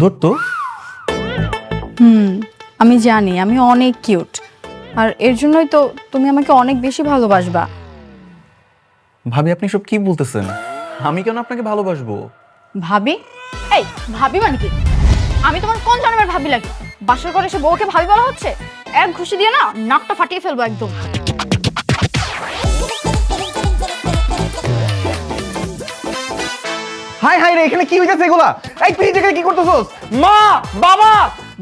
সুন্দর তো। আমি জানি আমি অনেক কিউট, আর এর জন্যই তো তুমি আমাকে অনেক বেশি ভালোবাসবা। ভাবি আপনি সব কি বলতেছেন? আমি কেন আপনাকে ভালোবাসবো? ভাবি? এই ভাবি মানে কি? আমি তোমার কোন জন্মের ভাবি লাগে? বাসর করে এসে বউকে ভাবি বলা হচ্ছে? এক ঘুষি দিয়ে না নাকটা ফাটিয়ে ফেলবো একদম। হাই হাই রে, এখানে কি হইতেছে এগুলা? এই তুই এখানে কি করতেছস? মা, বাবা,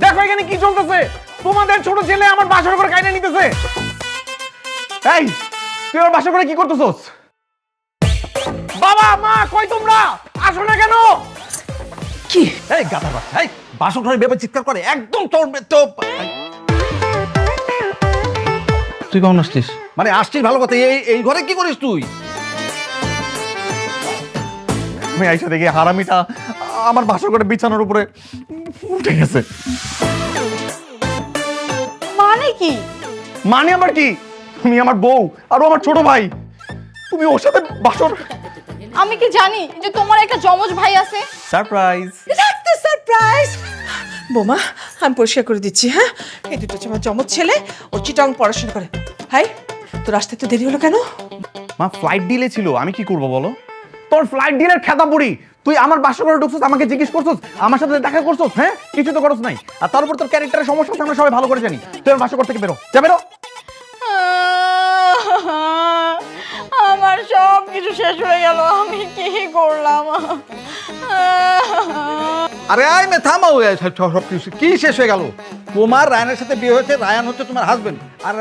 দেখো এখানে কি চলতেছে। তোমাদের ছোট ছেলে আমার বাসর করে কাইনা নিতেছে। এই তুই আমার বাসর করে কি করতেছস? বাবা, মা, কই তোমরা? আসো না কেন? কি এই গাধা বাচ্চা, এই বাসর ঘরে বেবে চিৎকার করে একদম চড়বে তো। তুই কখন আসছিস? মানে আসছিস ভালো কথা, এই ঘরে কি করিস তুই? আমি আইসা দেখি হারামিটা আমার বাসর করে বিছানার উপরে উঠে গেছে। মানে কি? মানে আবার কি? তুমি আমার বউ আর ও আমার ছোট ভাই, তুমি ওর সাথে বাসর। আমি কি জানি যে তোমার একটা জমজ ভাই আছে? সারপ্রাইজ। রাখতে সারপ্রাইজ। বোমা আমি পরিষ্কার করে দিচ্ছি। হ্যাঁ, এই দুটো হচ্ছে আমার জমজ ছেলে, ও চিটং পড়াশোনা করে। হাই, তোর আসতে তো দেরি হলো কেন? মা ফ্লাইট ডিলে ছিল, আমি কি করব বলো? তোর ফ্লাইট ডিলের খেতা পড়ি, তুই আমার বাসা করে ঢুকছিস, আমাকে জিজ্ঞেস করছিস, আমার সাথে দেখা করছিস? হ্যাঁ, কিছু তো করছ নাই। আর তার উপর তোর ক্যারেক্টারের সমস্যা আছে, আমরা সবাই ভালো করে জানি। তুই আমার বাসা ঘর থেকে বেরো, যা বেরো। আমার সব কিছু শেষ হয়ে গেল, আমি কি করলাম? আরে আয় মে থামাও, সব কিছু কি শেষ হয়ে গেল? তোমার রায়ানের সাথে বিয়ে হয়েছে, রায়ান হচ্ছে তোমার হাজবেন্ড, আর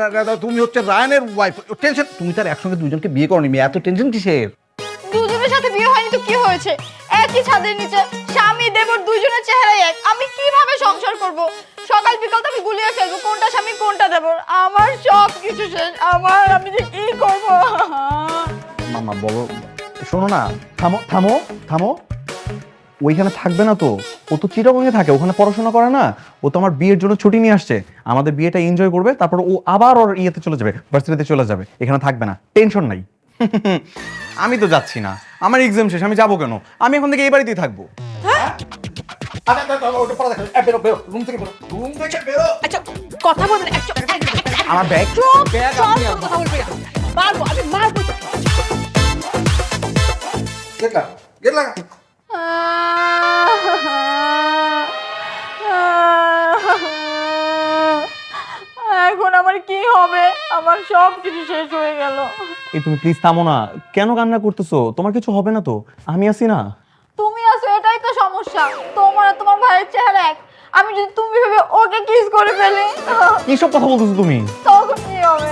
তুমি হচ্ছে রায়ানের ওয়াইফ। টেনশন, তুমি তার একসঙ্গে দুজনকে বিয়ে করনি, মেয়ে এত টেনশন কিসের? দুজনের সাথে বিয়ে হয়নি তো কি হয়েছে? একই ছাদের নিচে স্বামী দেবর দুজনের চেহারাই এক, আমি কিভাবে সংসার করব? সকাল বিকাল তো আমি গুলিয়ে ফেলবো কোনটা স্বামী কোনটা দেবর। আমার সব কিছু শেষ, আমি যে কি করব? মামা বলো, শোনো না, থামো থামো থামো। ওইখানে থাকবে না তো, ও তো চিটাগংয়ে থাকে, ওখানে পড়াশোনা করে না। ও তো আমার বিয়ের জন্য ছুটি নিয়ে আসছে, আমাদের বিয়েটা এনজয় করবে, তারপর ও আবার ওর ইয়েতে চলে যাবে, ভার্সিটিতে চলে যাবে, এখানে থাকবে না, টেনশন নাই। আমি তো যাচ্ছি না, আমার এক্সাম শেষ, আমি যাবো কেন? আমি এখন থেকে এই বাড়িতেই থাকবো। আচ্ছা, কথা বলবেন আমার ব্যাগ কথা বলবে না। মারবো, আমি মারবো। এখন আমার কি হবে? আমার সব কিছু শেষ হয়ে গেল। এই তুমি প্লিজ থামো না, কেন কান্না করতেছো? তোমার কিছু হবে না তো, আমি আছি না। তুমি আছো এটাই তো সমস্যা, তোমার আর তোমার ভাইয়ের চেহারা এক। আমি যদি তুমি ভেবে ওকে কিস করে ফেলি, কি সব কথা বলতেছো তুমি? তখন কি হবে?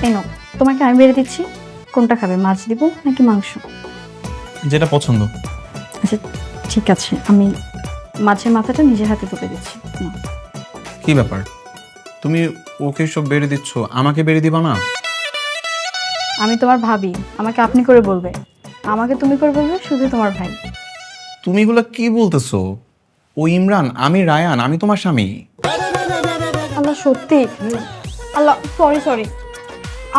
এনো, তোমাকে আমি বেড়ে দিচ্ছি, কোনটা খাবে? মাছ দিব নাকি মাংস? যেটা পছন্দ। আচ্ছা ঠিক আছে, আমি মাছের মাথাটা নিজের হাতে তুলে দিচ্ছি। নাও। কি ব্যাপার, তুমি ওকে সব বেড়ে দিচ্ছ, আমাকে বেড়ে দিবা না? আমি তোমার ভাবি, আমাকে আপনি করে বলবে, আমাকে তুমি করে বলবে শুধু তোমার ভাই। তুমি এগুলা কি বলতেছো? ও ইমরান, আমি রায়ান, আমি তোমার স্বামী। আল্লাহ সত্যি, আল্লাহ সরি সরি,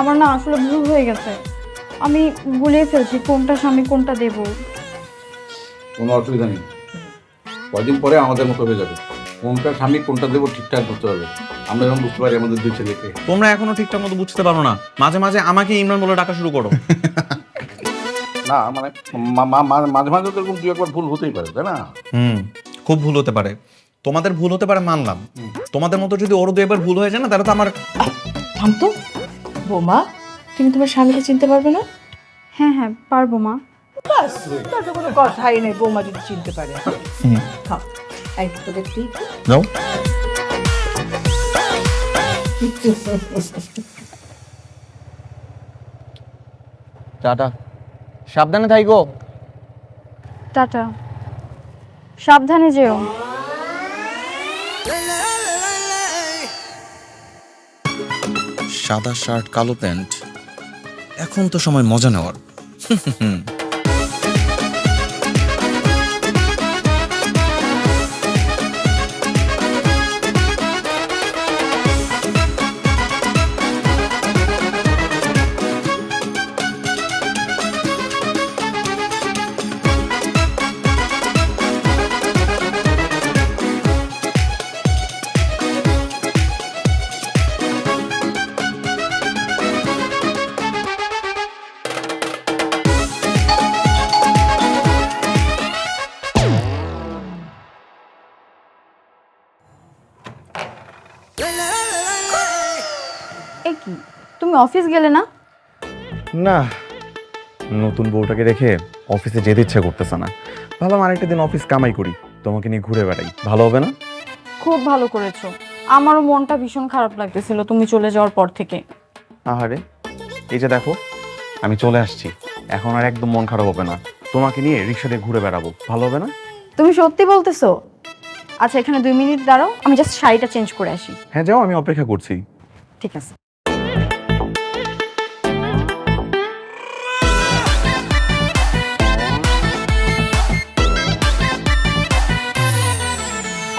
আমার না আসলে ভুল হয়ে গেছে, আমি ভুলে ফেলছি কোনটা স্বামী কোনটা দেব। কোনো অসুবিধা নেই, কয়দিন পরে আমাদের মতো হয়ে যাবে। কোনটা স্বামী কোনটা দেবো ঠিকঠাক করতে হবে। আমরা যেমন বুঝতে পারি আমাদের দুই ছেলেকে। তোমরা এখনো ঠিকঠাক মতো বুঝতে পারো না, মাঝে মাঝে আমাকে ইমরান বলে ডাকা শুরু করো। না মানে মাঝে মাঝে তো এরকম দুই একবার ভুল হতেই পারে, তাই না? খুব ভুল হতে পারে, তোমাদের ভুল হতে পারে মানলাম। তোমাদের মতো যদি ওর দু একবার ভুল হয়ে যায় না, তাহলে তো আমার। থাম তো। বোমা, তুমি তোমার স্বামীকে চিনতে পারবে না? হ্যাঁ হ্যাঁ পারবো মা। বাস, তাতে কোনো কথাই নেই, বোমা যদি চিনতে পারে। খাও, এই তোদের ঠিক যাও। টাটা, সাবধানে থাইকো। টাটা, সাবধানে যেও। সাদা শার্ট কালো প্যান্ট, এখন তো সময় মজা নেওয়ার। এ কি, তুমি অফিস গেলে না? না, নতুন বউটাকে রেখে অফিসে যেতে ইচ্ছা করতেছে না। ভাবলাম আরেকটা দিন অফিস কামাই করি, তোমাকে নিয়ে ঘুরে বেড়াই, ভালো হবে না? খুব ভালো করেছো। আমারও মনটা ভীষণ খারাপ লাগতেছিল তুমি চলে যাওয়ার পর থেকে। আহারে, এই যে দেখো আমি চলে আসছি, এখন আর একদম মন খারাপ হবে না। তোমাকে নিয়ে রিক্সা দিয়ে ঘুরে বেড়াবো, ভালো হবে না? তুমি সত্যি বলতেছো? আচ্ছা, এখানে 2 মিনিট দাঁড়াও, আমি জাস্ট শাড়িটা চেঞ্জ করে আসি। হ্যাঁ যাও, আমি অপেক্ষা করছি। ঠিক আছে।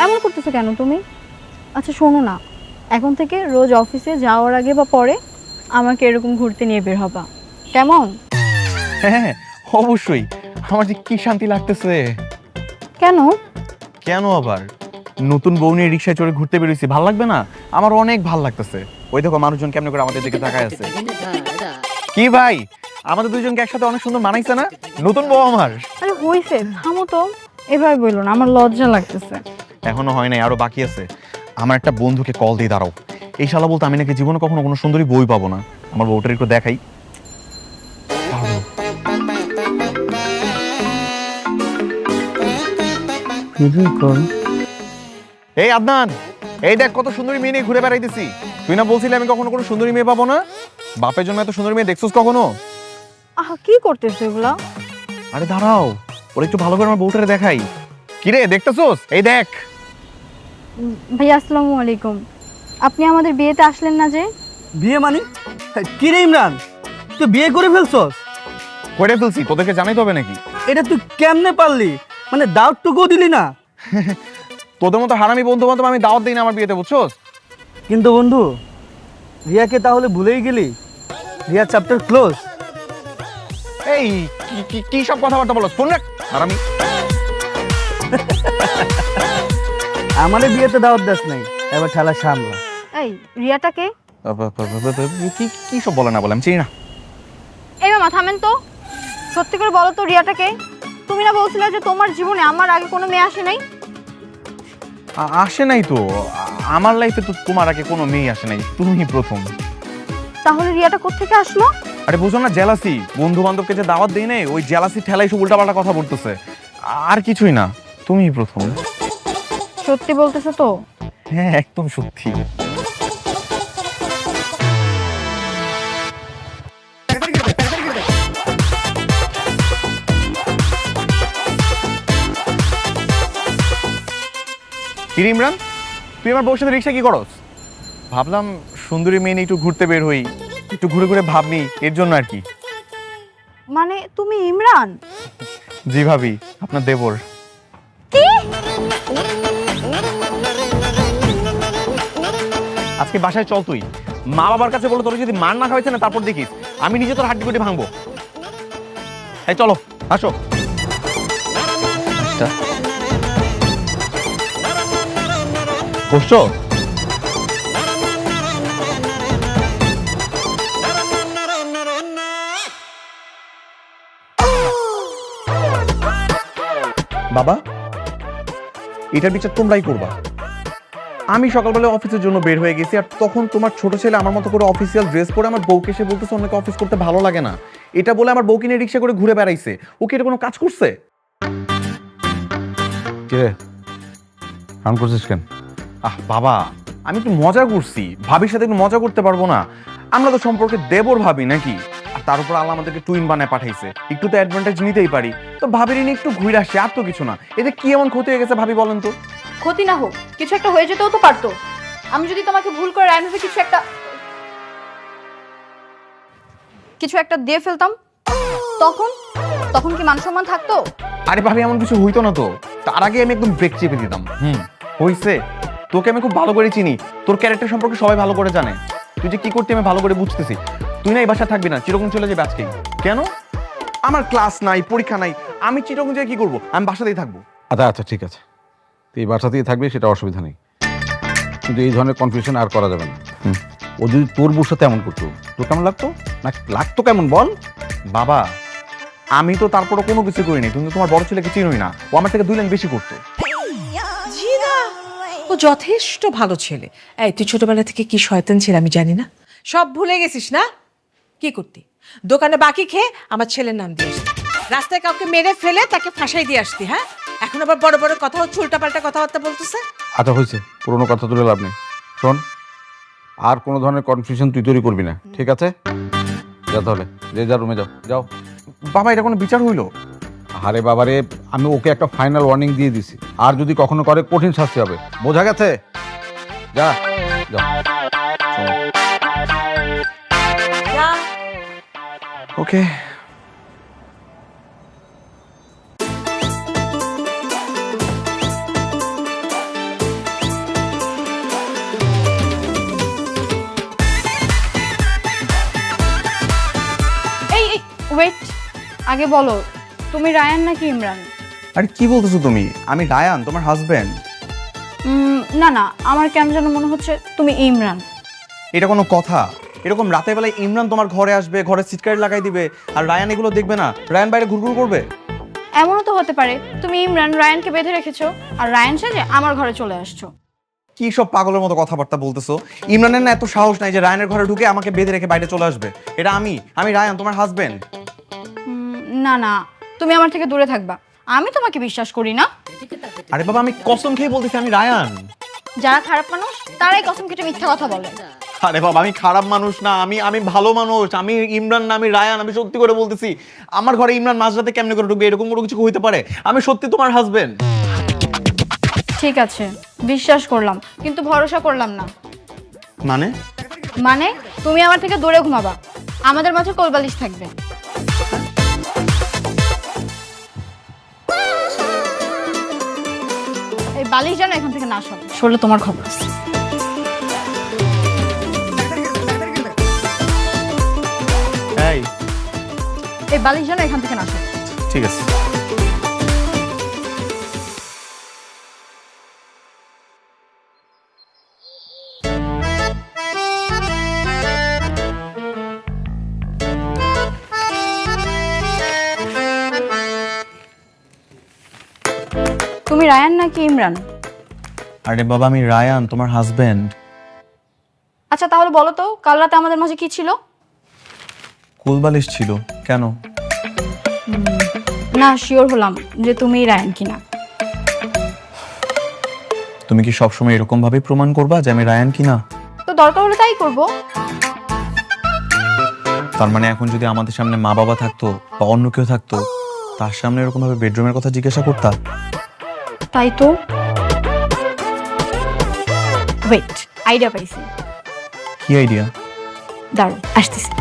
এমন করতেছো কেন তুমি? আচ্ছা শোনো না, এখন থেকে রোজ অফিসে যাওয়ার আগে বা পরে আমাকে এরকম ঘুরতে নিয়ে বের হবা, কেমন? হ্যাঁ অবশ্যই, আমার যে কি শান্তি লাগতেছে। কেন? কেন আবার? নতুন বউ নিয়ে রিক্সায় চড়ে ঘুরতে বেরোইছি, ভাল লাগবে না? আমার অনেক ভাল লাগতেছে। ওই দেখো মানুষজন কেমন করে আমাদের দিকে তাকায় আছে। কি ভাই, আমাদের দুইজনকে একসাথে অনেক সুন্দর মানাইছে না? নতুন বউ আমার। আরে হইছে, থামো তো, এবার বললো না, আমার লজ্জা লাগতেছে। এখনো হয় নাই, আরো বাকি আছে। আমার একটা বন্ধুকে কল দিয়ে দাঁড়াও। এই শালা বলতে আমি নাকি জীবনে কখনো কোনো সুন্দরী বই পাবো না। আমার বউটার একটু দেখাই। এই আদনান, এই দেখ কত সুন্দরী মেয়ে নিয়ে ঘুরে বেড়াইতেছি। তুই না বলছিলি আমি কখনো কোনো সুন্দরী মেয়ে পাবো না? বাপের জন্য এত সুন্দরী মেয়ে দেখছিস কখনো? আহা, কি করতেছো এগুলা? আরে দাঁড়াও, ওর একটু ভালো করে আমার বউটারে দেখাই। কিরে দেখতেছোস? এই দেখ। ভাইয়া আসসালামু আলাইকুম। আপনি আমাদের বিয়েতে আসলেন না যে? বিয়ে মানে কি রে ইমরান, তুই বিয়ে করে ফেলছস? করে ফেলছি, তোদেরকে জানাইতে হবে নাকি? এটা তুই কেমনে পারলি? মানে দাওয়াতটুকুও দিলি না? তোদের মতো হারামি বন্ধু বান্ধব আমি দাওয়াত দিই না আমার বিয়েতে, বুঝছোস? কিন্তু বন্ধু, রিয়াকে তাহলে ভুলেই গেলি? Riya chapter close. এই কি সব কথাবার্তা বলছ? ফোন রাখ হারামি। আমারে বিয়েতে দাওয়াত দাস নাই, এবার ঠেলা সামলা। এই রিয়াটাকে? কি সব বলে না বলে আমি চিনি না। এই মামা থামেন তো, সত্যি করে বলো তো রিয়াটাকে? তুমি না বলছিলে যে তোমার জীবনে আমার আগে কোনো মেয়ে আসে নাই? আসে নাই তো, আমার লাইফে তো তোমার আগে কোনো মেয়ে আসে নাই, তুমিই প্রথম। তাহলে রিয়াটা কোত্থেকে আসলো? আরে বুঝো না, জেলাসি। বন্ধু বান্ধবকে যে দাওয়াত দেই নাই, ওই জেলাসি ঠেলাই সব উল্টাপাল্টা কথা বলতেছে, আর কিছুই না। তুমিই প্রথম। সত্যি বলতেছো তো? হ্যাঁ একদম সত্যি। কি রে ইমরান, তুই আমার বউর সাথে রিক্সা কি করস? ভাবলাম সুন্দরী মেয়ে নিয়ে একটু ঘুরতে বের হই, একটু ঘুরে ঘুরে ভাবনি, এর জন্য আর কি। মানে তুমি ইমরান? জি ভাবি, আপনার দেবর। কি? আজকে বাসায় চল, তুই মা বাবার কাছে বলে তোর যদি মার না খাওয়াইছে না, তারপর দেখিস আমি নিজে তোর হাড্ডি গুটি ভাঙবো। এই চলো, আসো। বসছো? বাবা, এটার বিচার তোমরাই করবা। আমি সকালবেলা অফিসের জন্য বের হয়ে গেছি, আর তখন তোমার ছোট ছেলে আমার মতো করে অফিসিয়াল ড্রেস পরে আমার বউকে এসে বলতেছে অনেকে অফিস করতে ভালো লাগে না, এটা বলে আমার বউকে নিয়ে রিক্সা করে ঘুরে বেড়াইছে। ও কি এটা কোনো কাজ করছে? কে কাম করছিস কেন? আহ বাবা, আমি একটু মজা করছি, ভাবির সাথে একটু মজা করতে পারবো না? আমরা তো সম্পর্কে দেবর ভাবি নাকি? আর তার উপর আল্লাহ আমাদেরকে টুইন বানায় পাঠাইছে, একটু তো অ্যাডভান্টেজ নিতেই পারি। তো ভাবির নিয়ে একটু ঘুরে আসছে, আর তো কিছু না। এতে কি এমন ক্ষতি হয়ে গেছে ভাবি বলেন তো? ক্ষতি না হোক, কিছু একটা হয়ে যেতেও তো পারতো। আমি যদি তোমাকে ভুল করে রায়ন ভাবে কিছু একটা দিয়ে ফেলতাম, তখন তখন কি মান সম্মান থাকতো? আরে ভাবি এমন কিছু হইতো না তো, তার আগে আমি একদম ব্রেক চেপে দিতাম। হইছে, তোকে আমি খুব ভালো করে চিনি, তোর ক্যারেক্টার সম্পর্কে সবাই ভালো করে জানে, তুই যে কি করতে আমি ভালো করে বুঝতেছি। তুই না এই বাসা থাকবি না, চিরকম চলে যাবে আজকে। কেন? আমার ক্লাস নাই, পরীক্ষা নাই, আমি চিরকম যেয়ে কি করবো? আমি বাসাতেই থাকবো। আচ্ছা আচ্ছা ঠিক আছে, তুই এই বাসাতেই থাকবি, সেটা অসুবিধা নেই, কিন্তু এই ধরনের কনফিউশন আর করা যাবে না। ও যদি তোর বউর সাথে এমন করতো, তোর কেমন লাগতো? না লাগতো কেমন বল? বাবা, আমি তো তারপরে কোনো কিছু করিনি, তুমি তো তোমার বড় ছেলেকে চিনোই না, ও আমার থেকে 2 লাইন বেশি করতো। জি না, ও যথেষ্ট ভালো ছেলে। এই তুই ছোটবেলা থেকে কি শয়তান ছিল আমি জানি না, সব ভুলে গেছিস না? কি করতি? দোকানে বাকি খেয়ে আমার ছেলের নাম দিয়ে আসতি, রাস্তায় কাউকে মেরে ফেলে তাকে ফাঁসাই দিয়ে আসতি। হ্যাঁ, এখন আবার বড় বড় কথা হচ্ছে, উল্টাপাল্টা কথাবার্তা বলতেছে। আচ্ছা হয়েছে, পুরোনো কথা তুলে লাভ নেই। শোন, আর কোনো ধরনের কনফিউশন তুই তৈরি করবি না, ঠিক আছে? যা তাহলে, যে যা রুমে যাও, যাও। বাবা, এটা কোনো বিচার হইলো? আরে বাবারে, আমি ওকে একটা ফাইনাল ওয়ার্নিং দিয়ে দিছি, আর যদি কখনো করে কঠিন শাস্তি হবে, বোঝা গেছে? যা যা। ওকে। ওয়েট, আগে বলো তুমি রায়ান নাকি ইমরান? আরে কি বলতেছো তুমি? আমি রায়ান, তোমার হাজবেন্ড। না না, আমার কেন যেন মনে হচ্ছে তুমি ইমরান। এটা কোনো কথা? এরকম রাতের বেলায় ইমরান তোমার ঘরে আসবে, ঘরে সিটকারি লাগাই দিবে, আর রায়ান এগুলো দেখবে না? রায়ান বাইরে ঘুরঘুর করবে? এমনও তো হতে পারে তুমি ইমরান রায়ানকে বেঁধে রেখেছো, আর রায়ান সেজে আমার ঘরে চলে আসছো। কি সব পাগলের মতো কথাবার্তা বলতেছো? ইমরানের না এত সাহস নাই যে রায়ানের ঘরে ঢুকে আমাকে বেঁধে রেখে বাইরে চলে আসবে। এটা আমি রায়ান, তোমার হাজবেন্ড। না না, তুমি আমার থেকে দূরে থাকবা, আমি তোমাকে বিশ্বাস করি না। আরে বাবা, আমি কসম খেয়ে বলতেছি আমি রায়ান। যারা খারাপ মানুষ তারাই কসম কেটে মিথ্যা কথা বলে। আরে বাবা, আমি খারাপ মানুষ না, আমি ভালো মানুষ, আমি ইমরান না, আমি রায়ান, আমি সত্যি করে বলতেছি। আমার ঘরে ইমরান মাঝরাতে কেমনে করে ঢুকবে? এরকম কোনো কিছু হইতে পারে? আমি সত্যি তোমার হাজবেন্ড। ঠিক আছে, বিশ্বাস করলাম, কিন্তু ভরসা করলাম না। মানে? তুমি আমার থেকে দূরে ঘুমাবা, আমাদের মাঝে কোলবালিশ থাকবে। এই বালিশ যেন এখান থেকে না সরলে তোমার খবর আছে। এই বালিশ যেন এখান থেকে না সরে। ঠিক আছে। তুমি রায়ান নাকি ইমরান? আরে বাবা, আমি রায়ান, তোমার হাজবেন্ড। আচ্ছা তাহলে বলো তো, কাল রাতে আমাদের মাঝে কি ছিল? কোলবালিশ ছিল। কেন? না, শিওর হলাম যে তুমি রায়ান কিনা। তুমি কি সবসময় এরকম ভাবে প্রমাণ করবা যে আমি রায়ান কিনা? তো দরকার হলে তাই করব। তার মানে এখন যদি আমাদের সামনে মা বাবা থাকতো বা অন্য কেউ থাকতো, তার সামনে এরকম ভাবে বেডরুমের কথা জিজ্ঞাসা করতা? তাই তো। ওয়েট, আইডিয়া পাইছি। কি আইডিয়া? দাঁড়ো, আসতেছি।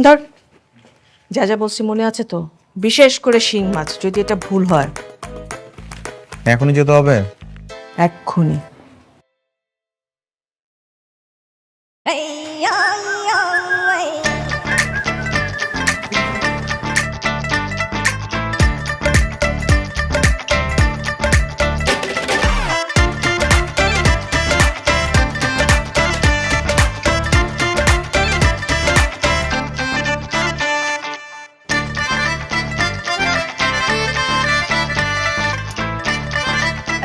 ধর, যা যা বলছি মনে আছে তো? বিশেষ করে শিং মাছ, যদি এটা ভুল হয়। এখনই যেতে হবে? এক্ষুনি।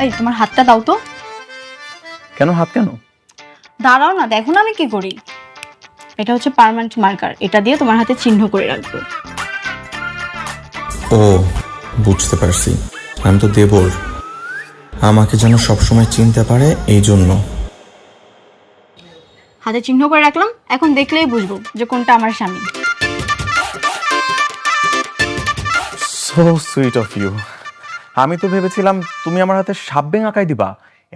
এই তোমার হাতটা দাও তো। কেন হাত? কেন? দাঁড়াও না, দেখো না আমি কি করি। এটা হচ্ছে পার্মানেন্ট মার্কার, এটা দিয়ে তোমার হাতে চিহ্ন করে রাখবো। ও, বুঝতে পারছি, আমি তো দেবর, আমাকে যেন সবসময় চিনতে পারে এই জন্য। হাতে চিহ্ন করে রাখলাম, এখন দেখলেই বুঝবো যে কোনটা আমার স্বামী। So sweet of you. আমি তো ভেবেছিলাম তুমি আমার হাতে সাপ ব্যাঙ আঁকাই দিবা,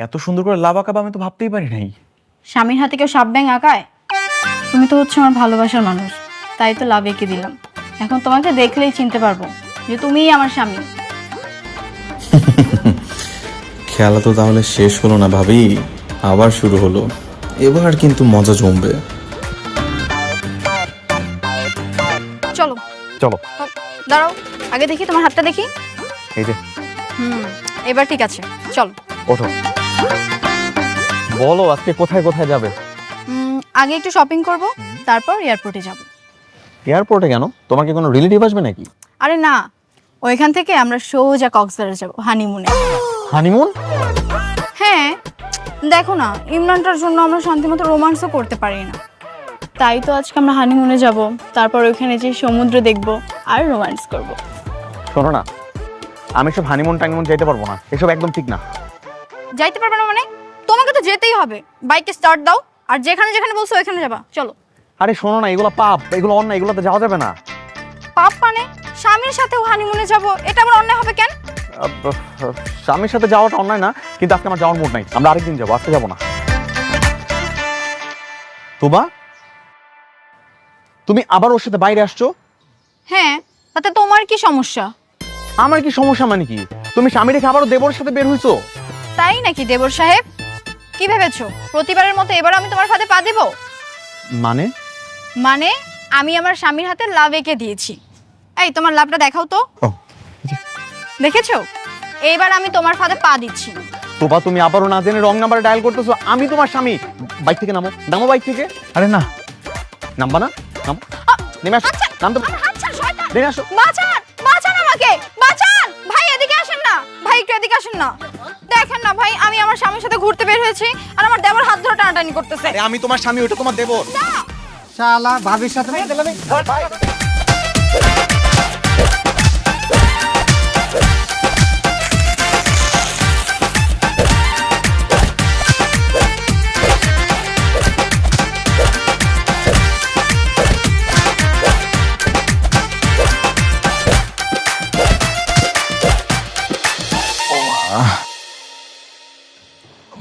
এত সুন্দর করে লাভ আঁকাবা আমি তো ভাবতেই পারি নাই। স্বামীর হাতে কেউ সাপ ব্যাঙ আঁকায়? তুমি তো হচ্ছে আমার ভালোবাসার মানুষ, তাই তো লাভ এঁকে দিলাম। এখন তোমাকে দেখলেই চিনতে পারবো যে তুমিই আমার স্বামী। খেলা তো তাহলে শেষ হলো না ভাবি, আবার শুরু হলো। এবার কিন্তু মজা জমবে। চলো চলো। দাঁড়াও, আগে দেখি তোমার হাতটা দেখি। এই যে এবার ঠিক আছে, চলো। ওঠো, বলো আজকে কোথায় কোথায় যাবে? আগে একটু শপিং করব, তারপর এয়ারপোর্টে যাব। এয়ারপোর্টে কেন? তোমার কি কোনো রিলেটিভ আসবে নাকি? আরে না, ওইখান থেকে আমরা সোজা কক্সবাজার যাব হানিমুনে। হানিমুন? হ্যাঁ, দেখো না, ইমরানটার জন্য আমরা শান্তিমতো রোমান্সও করতে পারি না, তাই তো আজকে আমরা হানিমুনে যাব, তারপর ওইখানে যে সমুদ্র দেখব আর রোমান্স করব। শোনো না, আমি সব হানিমুন টানিমুন যাইতে পারবো না, এসব একদম ঠিক না। যাইতে পারবে না মানে? তোমাকে তো যেতেই হবে। বাইকে স্টার্ট দাও, আর যেখানে যেখানে বলছো ওইখানে যাবা, চলো। আরে শোনো না, এগুলো পাপ, এগুলো অন্যায়, এগুলোতে যাওয়া যাবে না। পাপ মানে? স্বামীর সাথেও হানিমুনে যাব, এটা আবার অন্যায় হবে কেন? স্বামীর সাথে যাওয়াটা অন্যায় না, কিন্তু আজকে আমার যাওয়ার মুড নাই, আমরা আরেকদিন যাবো, আজকে যাবো না। তোবা, তুমি আবার ওর সাথে বাইরে আসছো? হ্যাঁ, তাতে তোমার কি সমস্যা? আমার কি সমস্যা মানে কি? তুমি স্বামী রেখে আবারও দেবরের সাথে বের হইছো? তাই নাকি দেবর সাহেব? কি ভেবেছো প্রতিবারের মতো এবার আমি তোমার ফাঁদে পা দেব? মানে? মানে আমি আমার স্বামীর হাতে লাভ এঁকে দিয়েছি। এই তোমার লাভটা দেখাও তো। দেখেছো? এইবার আমি তোমার ফাঁদে পা দিচ্ছি। তোবা, তুমি আবারও না জেনে রং নাম্বারে ডায়াল করতেছো। আমি তোমার স্বামী। বাইক থেকে নামো, নামো বাইক থেকে। আরে না, নামবা না, নামো, নেমে আসো, নামতে আচ্ছা শয়তান, নেমে আসো। বাঁচান, বাঁচান আমাকে, বাঁচান ভাই, এদিকে আসেন না ভাই, একটু এদিকে আসেন না। দেখেন না ভাই, আমি আমার স্বামীর সাথে ঘুরতে বের হয়েছি, আর আমার দেবর হাত ধরে টানাটানি করতেছে। আরে আমি তোমার স্বামী, ওটা তোমার দেবর। শালা ভাবির সাথে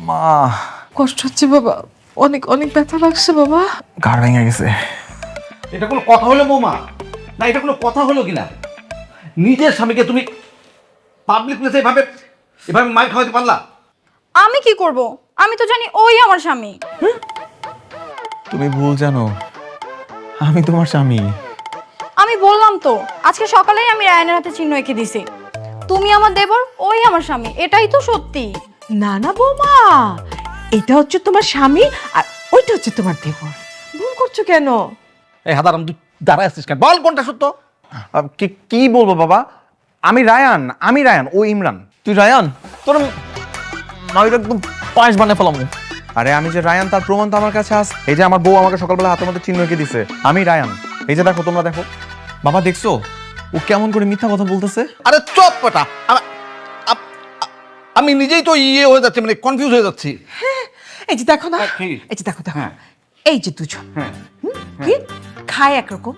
মা, কষ্ট হচ্ছে বাবা, অনেক অনেক ব্যথা লাগছে বাবা। ঘাড় ভেঙে গেছে। এটা কোনো কথা হলো বৌমা? না এটা কোনো কথা হলো কিনা? নিজের স্বামীকে তুমি পাবলিক প্লেসে এভাবে এভাবে মার খাওয়াতে পারলা? আমি কি করব? আমি তো জানি ওই আমার স্বামী। তুমি ভুল জানো, আমি তোমার স্বামী। আমি বললাম তো, আজকে সকালেই আমি রায়ানের হাতে চিহ্ন এঁকে দিছি। তুমি আমার দেবর, ওই আমার স্বামী, এটাই তো সত্যি। না না বৌমা, এটা হচ্ছে তোমার স্বামী আর ওইটা হচ্ছে তোমার দেবর। ভুল করছো কেন? এই হাদারাম, তুই দাঁড়ায় আসছিস কেন? বল কোনটা সত্য? কি বলবো বাবা? আমি রায়ান, আমি রায়ান, ও ইমরান। তুই রায়ান? তোর মায়ের একদম পায়েস বানিয়ে ফেলাম। আরে আমি যে রায়ান তার প্রমাণ তো আমার কাছে আছে। এই যে আমার বউ আমাকে সকালবেলা হাতের মধ্যে চিহ্ন এঁকে দিছে, আমি রায়ান। এই যে দেখো, তোমরা দেখো। বাবা দেখছো ও কেমন করে মিথ্যা কথা বলতেছে? আরে চপ পেটা, আমি নিজেই তো হয়ে যাচ্ছি, মানে কনফিউজ হয়ে যাচ্ছি। এই যে দেখো না, এই যে দেখো দেখো, এই যে দুজন কি খায় একরকম,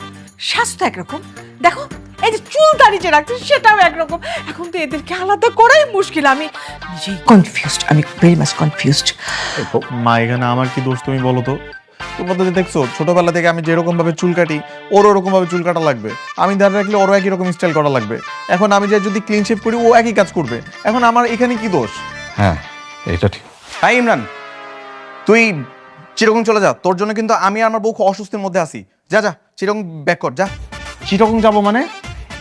স্বাস্থ্য একরকম, দেখো এই যে চুল দাঁড়িয়ে যে রাখছে সেটাও একরকম। এখন তো এদেরকে আলাদা করাই মুশকিল। আমি নিজেই কনফিউজড, আমি ভেরি মাচ কনফিউজড। মা, এখানে আমার কি দোষ তুমি বলো তো? তোমরা তো দেখছো ছোটবেলা থেকে আমি যেরকম ভাবে চুল কাটি, ওর ওরকম ভাবে চুল কাটা লাগবে। আমি দাঁড়িয়ে রাখলে ওরও একই রকম স্টাইল করা লাগবে। এখন আমি যে যদি ক্লিন শেভ করি, ও একই কাজ করবে। এখন আমার এখানে কি দোষ? হ্যাঁ, এটা ঠিক। হাই ইমরান, তুই চিরকং চলে যা। তোর জন্য কিন্তু আমি আর আমার বউ খুব অস্বস্তির মধ্যে আছি। যা যা, চিরকং ব্যাক কর, যা। চিরকং যাবো মানে?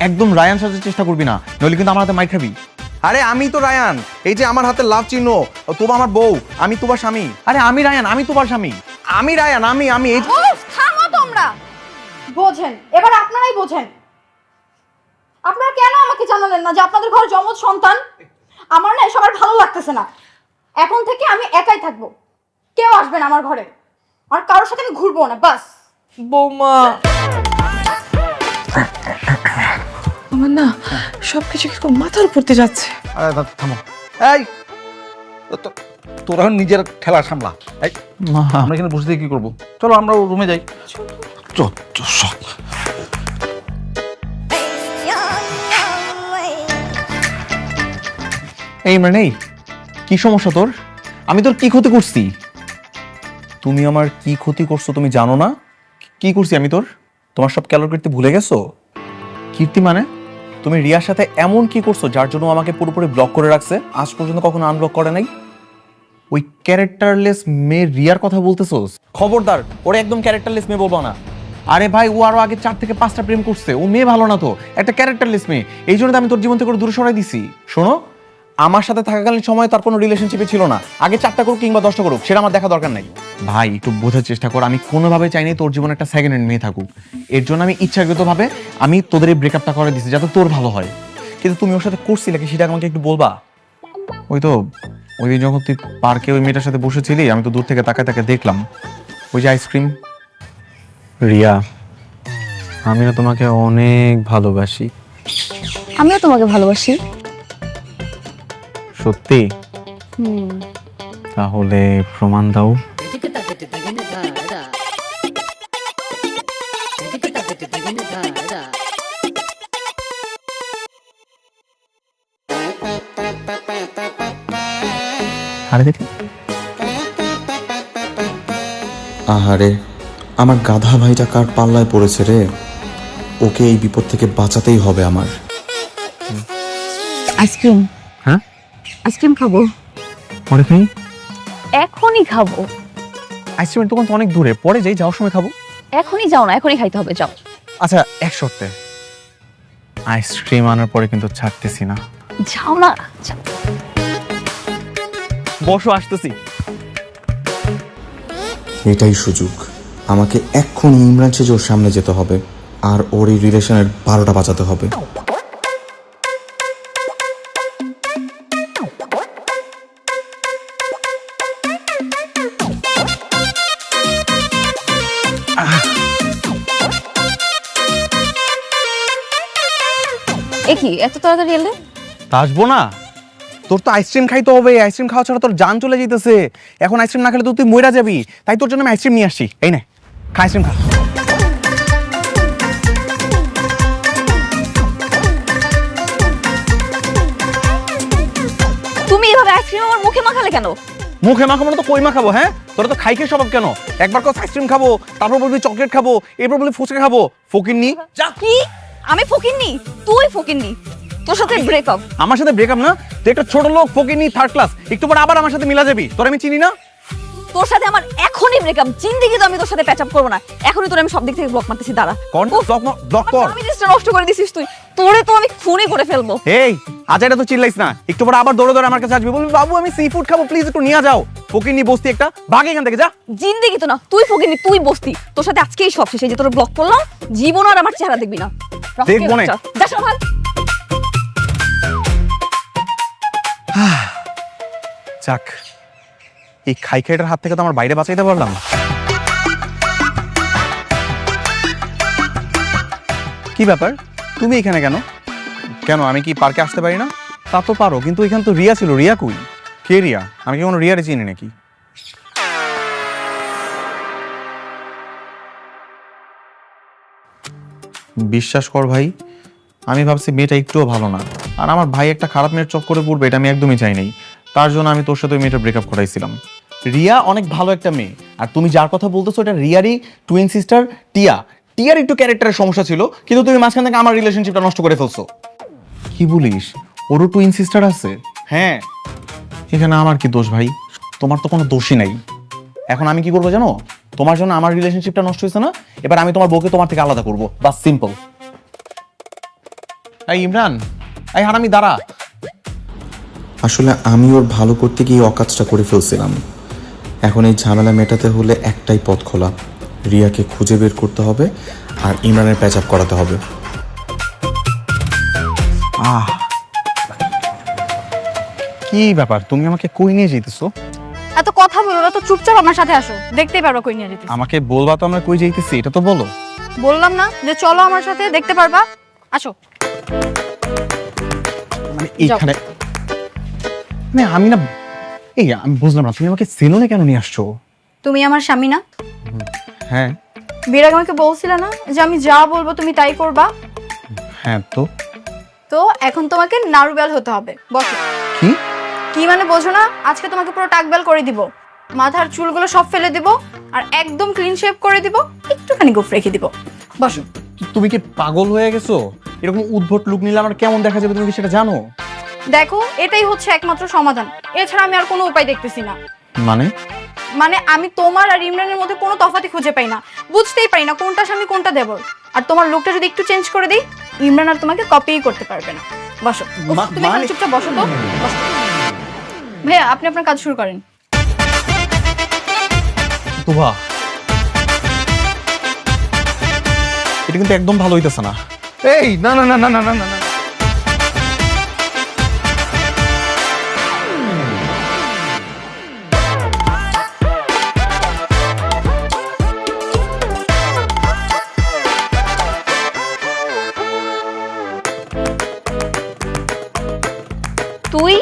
একদম রায়ান সাজার চেষ্টা করবি না, নইলে কিন্তু আমার হাতে মাইর খাবি। আরে আমি তো রায়ান, এই যে আমার হাতে লাভ চিহ্ন, তোবা আমার বউ, আমি তোমার স্বামী। আরে আমি রায়ান, আমি তোমার স্বামী। আমি রায়ান, আমি এই থামো তোমরা, বোঝেন, এবার আপনারাই বোঝেন। আপনারা কেন আমাকে জানালেন না যে আপনাদের ঘরে যমজ সন্তান? আমার না সবার ভালো লাগতেছে না। এখন থেকে আমি একাই থাকবো, কেউ আসবে না আমার ঘরে, আর কারোর সাথে আমি ঘুরবো না, বাস। বৌমা, আমার না সবকিছু কি মাথার উপর দিয়ে যাচ্ছে। আরে থামো। এই তোরা নিজের ঠেলা সামলা। এই মা আমরা এখানে বসে থেকে কি করবো? চলো আমরা রুমে যাই। সব এই ইমরান, এই কি সমস্যা তোর? আমি তোর কি ক্ষতি করছি? তুমি আমার কি ক্ষতি করছো তুমি জানো না? কি করছি আমি তোর? তোমার সব ক্যালোর কীর্তি ভুলে গেছো? কীর্তি মানে তুমি রিয়ার সাথে এমন কি করছো যার জন্য ও আমাকে পুরোপুরি ব্লক করে রাখছে, আজ পর্যন্ত কখনো আনব্লক করে নাই? ওই ক্যারেক্টারলেস মেয়ে রিয়ার কথা বলতেছোস? খবরদার, ওরা একদম ক্যারেক্টারলেস মেয়ে বলবো না। আরে ভাই, ও আরো আগে 4 থেকে 5টা প্রেম করছে, ও মেয়ে ভালো না তো, একটা ক্যারেক্টারলেস মেয়ে। এই জন্য তো আমি তোর জীবন থেকে ওর দূরে সরাই দিছি। শোনো, আমার সাথে থাকাকালীন সময় তার কোনো রিলেশনশিপে ছিল না। আগে 4টা করুক কিংবা 10টা করুক, সেটা আমার দেখা দরকার নাই। ভাই একটু বোঝার চেষ্টা কর, আমি কোনোভাবে চাইনি তোর জীবনে একটা সেকেন্ড হ্যান্ড মেয়ে থাকুক। এর জন্য আমি ইচ্ছাকৃতভাবে আমি তোদের এই ব্রেকআপটা করে দিছি যাতে তোর ভালো হয়। কিন্তু তুমি ওর সাথে করছিলে কি সেটা আমাকে একটু বলবা? ওই তো ওই দিন যখন তুই পার্কে ওই মেয়েটার সাথে বসেছিলি, আমি তো দূর থেকে তাকায় তাকে দেখলাম। ওই যে আইসক্রিম। রিয়া, আমি না তোমাকে অনেক ভালোবাসি। আমিও তোমাকে ভালোবাসি। সত্যি? তাহলে প্রমাণ দাও। আরে দেখি, আহারে, আমার গাধা ভাইটা কার পাল্লায় পড়েছে রে। ওকে এই বিপদ থেকে বাঁচাতেই হবে আমার। আইসক্রিম। হ্যাঁ, আইসক্রিম খাবো। পরে খাই। এখনই খাবো। আইসক্রিমের দোকান তো অনেক দূরে, পরে যাই, যাওয়ার সময় খাবো। এখনই যাও না, এখনই খাইতে হবে, যাও। আচ্ছা, এক শর্তে, আইসক্রিম আনার পরে কিন্তু ছাড়তেছি না। যাও না, যাও। বসো, আসতেছি। এটাই সুযোগ, আমাকে এক্ষুনি ইমরান সেজে ওর সামনে যেতে হবে আর ওর এই রিলেশনের 12টা বাজাতে হবে। এ কি এত তাড়াতাড়ি এলে? তা আসবো না? তোর তো আইসক্রিম খাইতে হবে, আইসক্রিম খাওয়া ছাড়া তোর জান চলে যাইতেছে। এখন আইসক্রিম না খেলে তো তুই মইরা যাবি, তাই তোর জন্য আমি আইসক্রিম নিয়ে আসছি। এই নে, খা আইসক্রিম খা। তুমি এভাবে আইসক্রিম আমার মুখে মাখালে কেন? মুখে মাখাবো না তো কই মাখাবো? হ্যাঁ, তোরা তো খাই খেয়ে স্বভাব কেন? একবার কস আইসক্রিম খাবো, তারপর বলবি চকলেট খাবো, এরপর বলবি ফুচকা খাবো। ফকিন্নি যা। কি? আমি ফকিন্নি? তুই ফকিন্নি? তোর সাথে ব্রেকআপ? আমার সাথে ব্রেকআপ না, তুই একটা ছোট লোক, ফকিন্নি, থার্ড ক্লাস। একটু পর আবার আমার সাথে মিলা যাবি। তোর আমি চিনি না। তোর সাথে আমার এখনই ব্রেকআপ। জিন্দেগি তো আমি তোর সাথে প্যাচ আপ করবো না। এখনই তোর আমি সব দিক থেকে ব্লক মারতেছি, দাঁড়া। কোন ব্লক কর। আমি জিনিসটা নষ্ট করে দিছিস তুই। তোরে তো আমি খুনই করে ফেলবো। এই আজ এটা তো চিল্লাইস না, একটু পরে আবার দৌড়ে দৌড়ে আমার কাছে আসবি, বলবি বাবু আমি সি ফুড খাবো, প্লিজ একটু নিয়ে যাও। ফকিন্নি বস্তি একটা, ভাগ এখান থেকে, যা। জিন্দেগি তো না, তুই ফকিন্নি, তুই বস্তি। তোর সাথে আজকেই সব শেষ। এই যে তোর ব্লক করলাম, জীবন আর আমার চেহারা দেখবি না। দেখবো না। যা সাভাল। যাক, এই খাই খাইটার হাত থেকে তো আমার বাইরে বাঁচাইতে পারলাম। কি ব্যাপার, তুমি এখানে কেন? কেন, আমি কি পার্কে আসতে পারি না? তা তো পারো, কিন্তু এখানে তো রিয়া ছিল। রিয়া কই? কে রিয়া? আমি কি কোনো রিয়ারে চিনি নাকি? বিশ্বাস কর ভাই, আমি ভাবছি মেয়েটা একটুও ভালো না, আর আমার ভাই একটা খারাপ মেয়ের চক্করে পড়বে এটা আমি একদমই চাই নাই। তার জন্য আমি তোর সাথে ওই মেয়েটা ব্রেকআপ করাইছিলাম। রিয়া অনেক ভালো একটা মেয়ে, আর তুমি যার কথা বলতেছো এটা রিয়ারই টুইন সিস্টার টিয়া। টিয়ার একটু ক্যারেক্টারের সমস্যা ছিল, কিন্তু তুমি মাঝখান থেকে আমার রিলেশনশিপটা নষ্ট করে ফেলছো। কি বলিস? ওরও টুইন সিস্টার আছে? হ্যাঁ। এখানে আমার কি দোষ ভাই? তোমার তো কোনো দোষই নাই। এখন আমি কি করবো জানো? তোমার জন্য আমার রিলেশনশিপটা নষ্ট হয়েছে না, এবার আমি তোমার বউকে তোমার থেকে আলাদা করবো, বাস সিম্পল। এই ইমরান, এই হারামি দাঁড়া। আসলে আমি ওর ভালো করতে গিয়ে অকাজটা করে ফেলছিলাম। এখন এই ঝামেলা মেটাতে হলে একটাই পথ খোলা, রিয়াকে খুঁজে বের করতে হবে আর ইমরানের প্যাচ আপ করাতে হবে। কি ব্যাপার, তুমি আমাকে কই নিয়ে যেতেছো? এত কথা বলো না তো, চুপচাপ আমার সাথে আসো, দেখতেই পারবা কই নিয়ে যেতে। আমাকে বলবা তো আমরা কই যাইতেছি, এটা তো বলো। বললাম না যে চলো আমার সাথে, দেখতে পারবা, আসো। মানে এইখানে মানে আমি না, এই আমি বুঝলাম না, তুমি আমাকে সেলুনে কেন নিয়ে আসছো? তুমি আমার স্বামী না? হ্যাঁ। বিয়ের আগে আমাকে বলছিলে না যে আমি যা বলবো তুমি তাই করবা? হ্যাঁ তো তো এখন তোমাকে নারুবেল হতে হবে। বসো। কি? কি মানে বোঝো না? আজকে তোমাকে পুরো টাকবেল করে দিব, মাথার চুলগুলো সব ফেলে দিব, আর একদম ক্লিন শেভ করে দিব, একটুখানি গোফ রেখে দিব। বসো। তুমি কি পাগল হয়ে গেছো? এরকম উদ্ভট লুক নিলে আমার কেমন দেখা যাবে তুমি কি সেটা জানো? দেখো, এটাই হচ্ছে একমাত্র সমাধান, এছাড়া আমি আর কোনো উপায় দেখতেছি না। মানে আমি তোমার আর ইমরানের মধ্যে কোনো তফাৎই খুঁজে পাই না, বুঝতেই পারি না কোনটা স্বামী কোনটা দেবর। আর তোমার লুকটা যদি একটু চেঞ্জ করে দিই, ইমরান আর তোমাকে কপিই করতে পারবে না। বসো। উফ, তুমি এখানে চুপচাপ বসো তো। বসো। ভাইয়া, আপনি আপনার কাজ শুরু করেন। তুবা, এটা কিন্তু একদম ভালো হইতেছে না। এই না না না না না না না না। তুই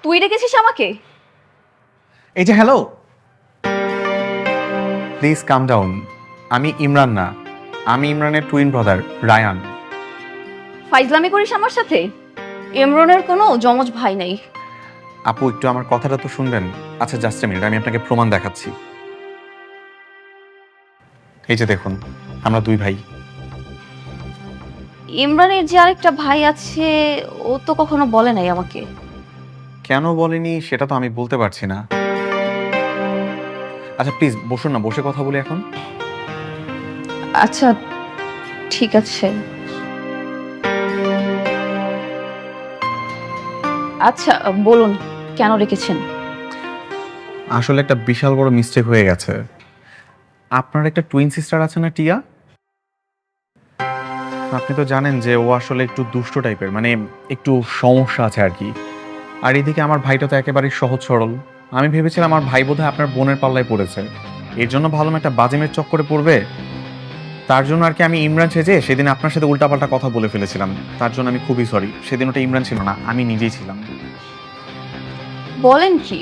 তুই রেখেছিস আমাকে? এই যে হ্যালো, প্লিজ কাম ডাউন। আমি ইমরান না, আমি ইমরানের টুইন ব্রাদার রায়ান। ফাইজলামি করিস আমার সাথে? ইমরানের কোনো যমজ ভাই নাই। আপু একটু আমার কথাটা তো শুনবেন। আচ্ছা জাস্ট এ মিনিট, আমি আপনাকে প্রমাণ দেখাচ্ছি। এই যে দেখুন, আমরা দুই ভাই। ইমরানের যে আরেকটা ভাই আছে, ও তো কখনো বলে নাই আমাকে। কেন বলেনি সেটা তো আমি বলতে পারছি না। আচ্ছা প্লিজ বসুন না, বসে কথা বলি এখন। আচ্ছা ঠিক আছে। আচ্ছা বলুন, কেন রেখেছেন? আসলে একটা বিশাল বড় মিস্টেক হয়ে গেছে। আপনার একটা টুইন সিস্টার আছে না, টিয়া? আপনি তো জানেন যে ও আসলে একটু দুষ্ট টাইপের, মানে একটু সমস্যা আছে আর কি। আর এদিকে আমার ভাইটা তো একেবারেই সহজ সরল। আমি ভেবেছিলাম আমার ভাই বোধহয় আপনার বোনের পাল্লায় পড়েছে, এর জন্য ভাবলাম একটা বাজেমের চক্করে পড়বে। তার জন্য আর কি আমি ইমরান সেজে সেদিন আপনার সাথে উল্টাপাল্টা কথা বলে ফেলেছিলাম। তার জন্য আমি খুবই সরি। সেদিন ওটা ইমরান ছিল না, আমি নিজেই ছিলাম। বলেন কি?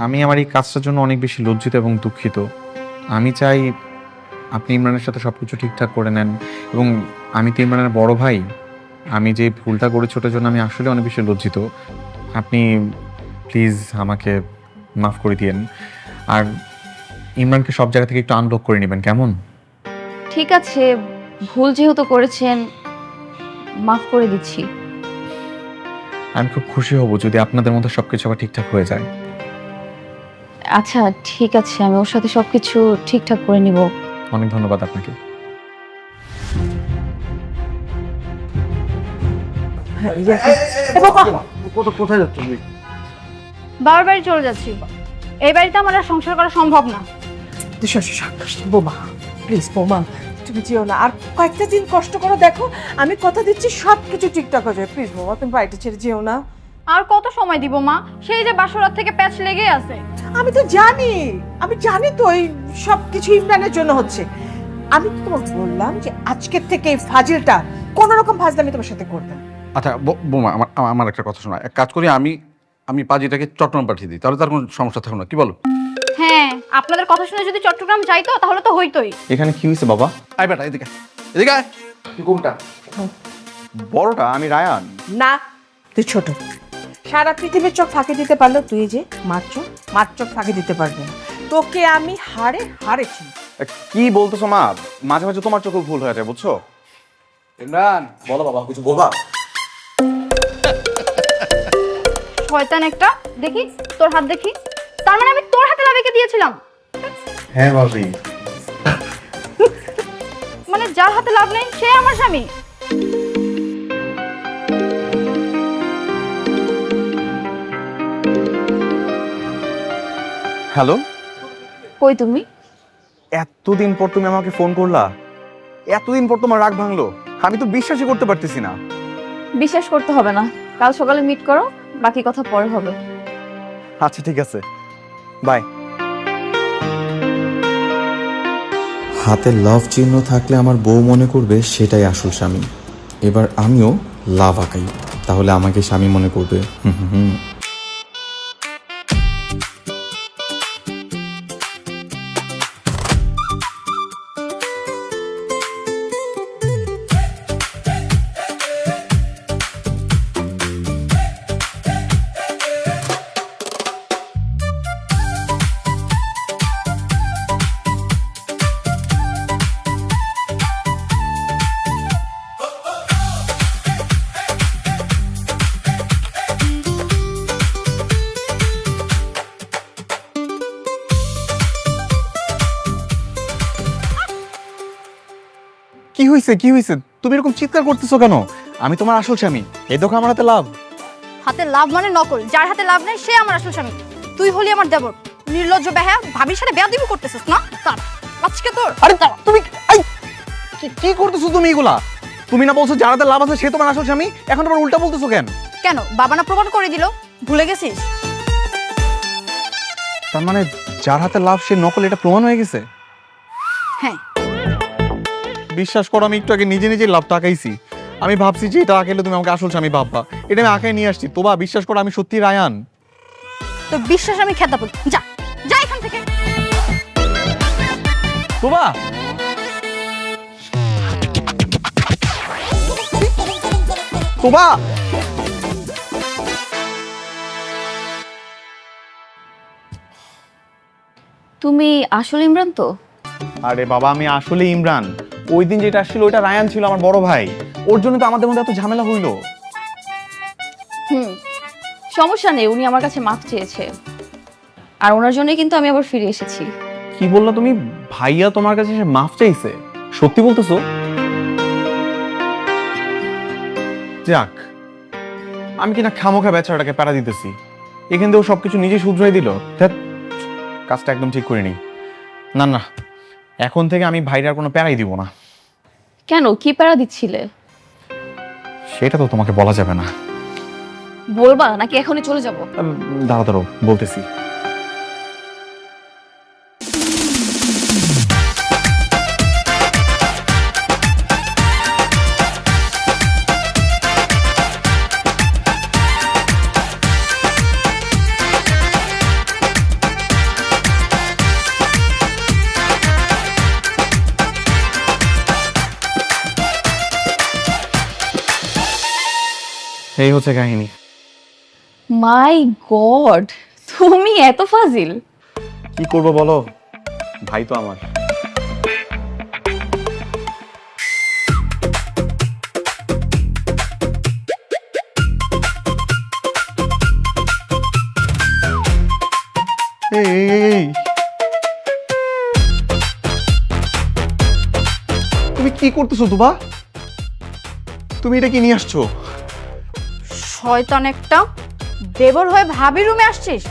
আমি আমার এই কাজটার জন্য অনেক বেশি লজ্জিত এবং দুঃখিত। আমি চাই আপনি ইমরানের সাথে সবকিছু ঠিকঠাক করে নেন। এবং আমি তো ইমরানের বড় ভাই, আমি যে ভুলটা করেছি ওটার জন্য আমি আসলে অনেক বেশি লজ্জিত। আপনি প্লিজ আমাকে মাফ করে দিয়েন। আর ইমরানকে সব জায়গা থেকে একটু আনব্লক করে নেবেন, কেমন? ঠিক আছে, ভুল যেহেতু করেছেন মাফ করে দিচ্ছি। আমি খুব খুশি হব যদি আপনাদের মধ্যে সবকিছু আবার ঠিকঠাক হয়ে যায়। আচ্ছা ঠিক আছে, আমি ওর সাথে সবকিছু ঠিকঠাক করে নিব। অনেক ধন্যবাদ আপনাকে। কোথায় যাচ্ছ তুমি? বাবার বাড়ি চলে যাচ্ছি। এই বাড়িতে আমার আর সংসার করা সম্ভব না। বোমা প্লিজ, বোমা তুমি যেও না, আর কয়েকটা দিন কষ্ট করে দেখো, আমি কথা দিচ্ছি সব কিছু ঠিকঠাক হয়ে যাবে। প্লিজ বোমা, তুমি বাড়িটা ছেড়ে যেও না। আর কত সময় দিব মা? সেই যে বাসরাত থেকে প্যাচ লেগে আছে। আমি জানি তো এই সব কিছু ইমরানের জন্য হচ্ছে। আমি তো তোমাকে বললাম যে আজকের থেকে এই ফাজিলটা কোন রকম ফাজলামি তোমার সাথে করবে না। আচ্ছা বোমা, আমার একটা কথা শোনা। এক কাজ করি, আমি পাজিটাকে চট্টগ্রাম পাঠিয়ে দিই, তাহলে তার কোনো সমস্যা থাকবে না, কি বলো? হ্যাঁ, আপনাদের কথা শুনে যদি চট্টগ্রাম যাইতো তাহলে তো হইতোই। এখানে কি হয়েছে বাবা? আয় বেটা, এদিকে এদিকে আয়। তুই কোনটা? বড়টা আমি রায়ান। না, তুই ছোট। সারা পৃথিবীর চোখ ফাঁকি দিতে পারলো, তুই যে মার চোখ ফাঁকি দিতে পারবে না। তোকে আমি হাড়ে চিনি। কি বলতেছো মা? মাঝে মাঝে তোমার চোখে ভুল হয়ে যায়, বুঝছো? ইমরান, বলো বাবা, কিছু বলবা? শয়তান একটা। দেখি তোর হাত, দেখি। তার মানে আমি তোর হাতে লাভিকে দিয়েছিলাম? হ্যাঁ ভাবি। মানে যার হাতে লাভ নেই সে আমার স্বামী? হ্যালো, কই তুমি? এতদিন পর তুমি আমাকে ফোন করলা? এতদিন পর তোমার রাগ ভাঙলো? আমি তো বিশ্বাসই করতে পারতেছি না। বিশ্বাস করতে হবে না, কাল সকালে মিট করো, বাকি কথা পরে হবে। আচ্ছা ঠিক আছে, বাই। হাতে লাভ চিহ্ন থাকলে আমার বউ মনে করবে সেটাই আসল স্বামী। এবার আমিও লাভ আঁকাই, তাহলে আমাকে স্বামী মনে করবে। হুম হুম হুম। কি হয়েছে কি হয়েছে, তুমি এরকম চিৎকার করতেছো কেন? আমি তোমার আসল স্বামী, এই দেখো আমার হাতে লাভ। হাতে লাভ মানে নকল, যার হাতে লাভ নেই সে আমার আসল স্বামী। তুই হলি আমার দেবর, নির্লজ্জ বেহায়া, ভাবির সাথে বেয়াদবি করতেছিস না? তার আজকে তোর আরে তুমি কি করতেছো তুমি এগুলা? তুমি না বলছো যার হাতে লাভ আছে সে তোমার আসল স্বামী, এখন আবার উল্টা বলতেছো কেন? কেন বাবা না প্রমাণ করে দিল? ভুলে গেছিস? তার মানে যার হাতে লাভ সে নকল, এটা প্রমাণ হয়ে গেছে? হ্যাঁ। বিশ্বাস করো, আমি একটু আগে নিজে নিজে লাভ টাকাইছি। আমি ভাবছি যে এটা আঁকাইলে তুমি আমাকে আসল স্বামী ভাববা, এটা আমি আঁকাই নিয়ে আসছি। তোবা বিশ্বাস করো, আমি সত্যি রায়ান। তো বিশ্বাস আমি খেতা বল, যা যা এখান থেকে। তোবা তোবা তুমি আসলে ইমরান তো? আরে বাবা, আমি আসলে ইমরান। ওই দিন যেটা আসছিল ওইটা রায়ান ছিল, আমার বড় ভাই। ওর জন্য তো আমাদের মধ্যে এত ঝামেলা হইলো। সমস্যা নেই, উনি আমার কাছে মাফ চেয়েছে, আর ওনার জন্যই কিন্তু আমি আবার ফিরে এসেছি। কি বললা তুমি? ভাইয়া তোমার কাছে এসে মাফ চাইছে? সত্যি বলতেছো? যাক, আমি কিনা খামোখা বেচারাটাকে প্যারা দিতেছি, এখান থেকে সবকিছু নিজে শুধরাই দিল। ধ্যাৎ, কাজটা একদম ঠিক করিনি। না না, এখন থেকে আমি ভাইরা আর কোনো প্যারাই দিব না। কেন, কি প্যারা দিচ্ছিলে? সেটা তো তোমাকে বলা যাবে না। বলবা নাকি এখনই চলে যাব? দাঁড়াও দাঁড়াও, বলতেছি। এই হচ্ছে কাহিনী। মাই গড, তুমি এত ফাজিল! কি করবো বলো, ভাই তো আমার। এই, এই, এই, এই। তুমি কি করতেছো তুবা? তুমি এটা কি নিয়ে আসছো? শয়তান একটা, দেবর হয়ে ভাবি রুমে আসছিস?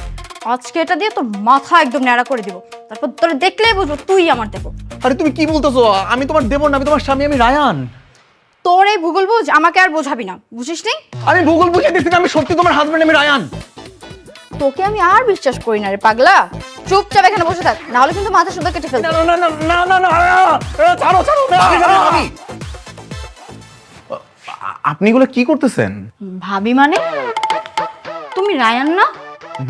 আজকে এটা দিয়ে তোর মাথা একদম ন্যাড়া করে দিব, তারপর তোর দেখলেই বুঝবো তুই আমার দেবর। আরে তুমি কি বলতেছো? আমি তোমার দেবর না, আমি তোমার স্বামী, আমি রায়ান। তোর এই ভূগোল বুঝ আমাকে আর বোঝাবি না, বুঝিস নি? আমি ভূগোল বুঝে দিচ্ছি না, আমি সত্যি তোমার হাজবেন্ড, আমি রায়ান। তোকে আমি আর বিশ্বাস করি না রে পাগলা। চুপচাপ এখানে বসে থাক, না হলে কিন্তু মাথা সুদ্ধা কেটে ফেলবো। না না না না না না, ছাড়ো ছাড়ো, ভাবি। আপনি এগুলো কি করতেছেন? ভাবি মানে? তুমি রায়ান না?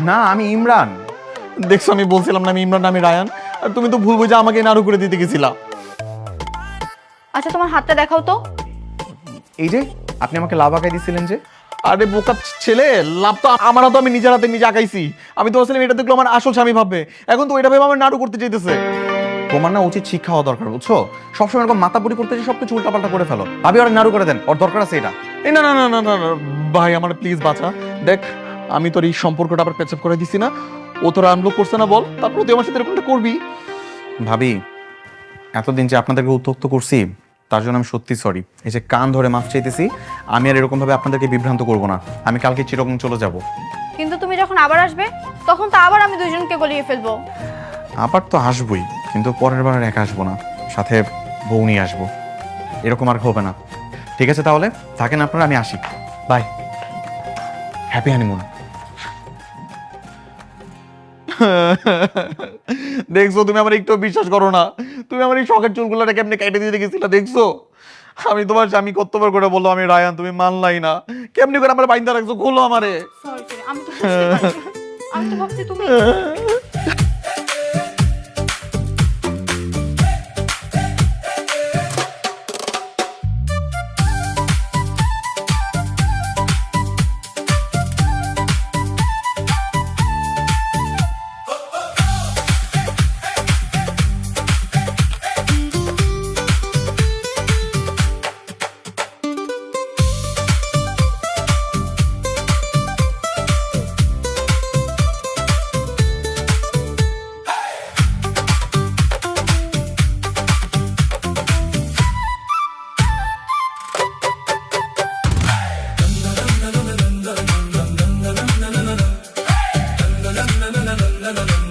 না, আমি ইমরান। দেখছো, আমি বলছিলাম না আমি ইমরান, আমি রায়ান। আর তুমি তো ভুল বুঝে আমাকে নাড়ু করে দিতে গেছিলা। আচ্ছা তোমার হাতটা দেখাও তো। এই যে আপনি আমাকে লাভ আঁকাই দিছিলেন যে। আরে বোকা ছেলে, লাভ তো আমার হাতে, আমি নিজের হাতে নিজে আঁকাইছি। আমি তো আসলে এটা দেখলো আমার আসল স্বামী ভাববে, এখন তো এটা ভেবে আমার নাড়ু করতে চাইতেছে। তোমার না উচিত শিক্ষা হওয়া দরকার, বুঝছো? সবসময় এরকম মাতাপুরি করতে যে সবকিছু উল্টাপাল্টা করে ফেলো। ভাবি ওর নাড়ু করে দেন, ওর দরকার আছে এটা। এই না না না না না না, ভাই আমার প্লিজ বাঁচা। দেখ, আমি তোর এই সম্পর্কটা আবার পেচআপ করে দিছি না, ও তোর আনব্লক করছে না বল, তারপর তুই আমার সাথে এরকমটা করবি? ভাবি, এতদিন যে আপনাদেরকে উত্ত্যক্ত করছি তার জন্য আমি সত্যি সরি। এই যে কান ধরে মাফ চাইতেছি, আমি আর এরকম ভাবে আপনাদেরকে বিভ্রান্ত করব না। আমি কালকে চিরকম চলে যাব। কিন্তু তুমি যখন আবার আসবে তখন তো আবার আমি দুইজনকে গলিয়ে ফেলবো। আবার তো আসবই, কিন্তু পরের বার আর একা আসবো না, সাথে বউ নিয়ে আসবো। এরকম আর হবে না। ঠিক আছে তাহলে থাকেন আপনারা, আমি আসি। Bye, happy honeymoon. দেখছো, তুমি আমার একটু বিশ্বাস করো না। তুমি আমার এই শখের চুলগুলোটা কেমনে কেটে দিতে গেছিলা, দেখছো? আমি তোমার স্বামী কতবার করে বললো আমি রায়ান, তুমি মানলাই না। কেমনি করে আমার বাইন্দা রাখছো, খুলো আমারে। সরি সরি, আমি তো বুঝতে পারিনি। আমি তো ভাবছি তুমি la la la